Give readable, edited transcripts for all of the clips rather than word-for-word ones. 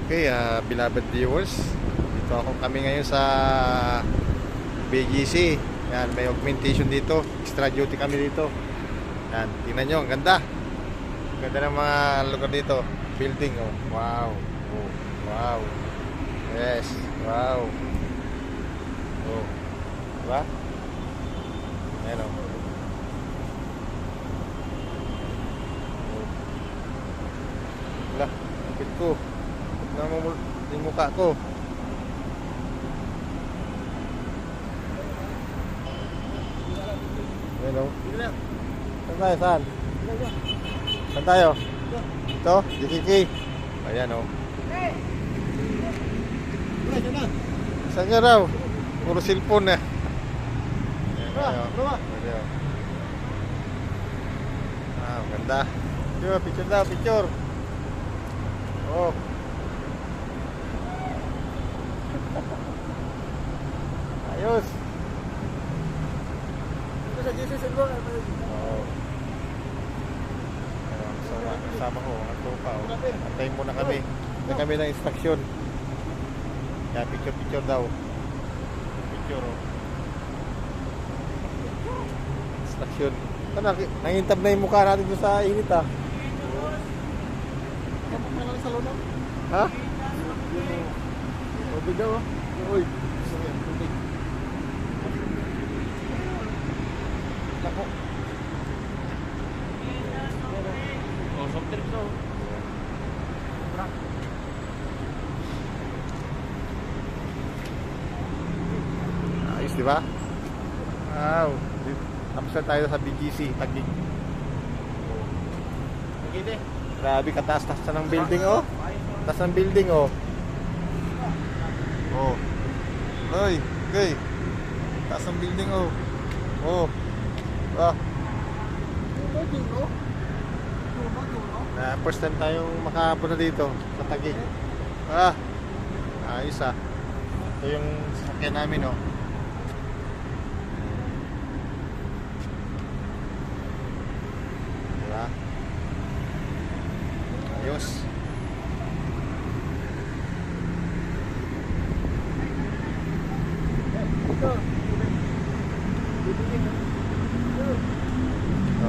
Okay, beloved viewers, dito kami ngayon sa BGC. Yan, may augmentation dito. Extra duty kami dito. Yan, tingnan nyo, ang ganda. Ang ganda ng mga lugar dito. Building, oh. Wow. Oh, wow. Yes, wow. Oh. Diba? Ayan, oh. Oh. Wala, kapit ko. Namumul yung mukha ko. Hello. Saan tayo? Saan? Saan tayo? Ito? DKK? Ayan o. Saan ka raw? Puro cellphone na. Ganda. Picture daw, picture. Oh. Ayos. Ito sa Jesus and Lord. Oo. Kasama ko, ang tropa. Antayin muna kami. Antayin kami ng instruction. Kaya picture daw. Picture, oh. Instruction. Nangintab na yung mukha natin doon sa init, ah. Kapag na lang sa lunok. Ha? Tubig daw, oh. Uy. Tubig. Lako. Oh, soft drinks daw. Ayos, di ba? Wow. Tapos na tayo sa BGC, Taguig. Magide. Grabe, kataas-taas na ng building, oh. Taas ng building, oh. Oh. Hoy, okay. Taas ng building, oh. Oh. Ah. First time tayong makapunta dito sa Taguig. Ah. Ayos, ah. Ito yung sasakyan namin, oh. Diba? Ayos.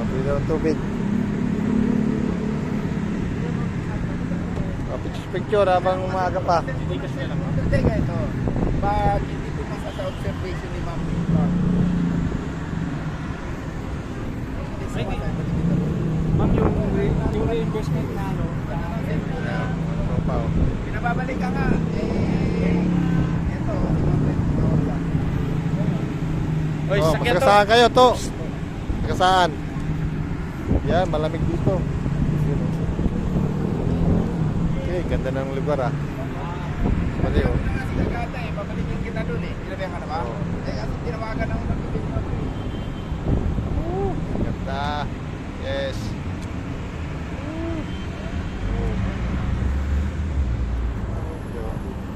Pwede ng tubig. Picture habang umaga pa. Hindi kasi lang. Hindi ka ito. Pag hindi pumasa sa observation ni Ma'am Ma'am, yung reimbursement na ano, pinababalik ka nga. Ito. Oy, sakyan to. Saan kayo to? Saan? Yan, malamig dito. Okay, ganda ng lugar, ah. Pati, oh. Babalikin kita doon eh. Ilabihan ka na ba? Eh, kasi tinawagan ako ng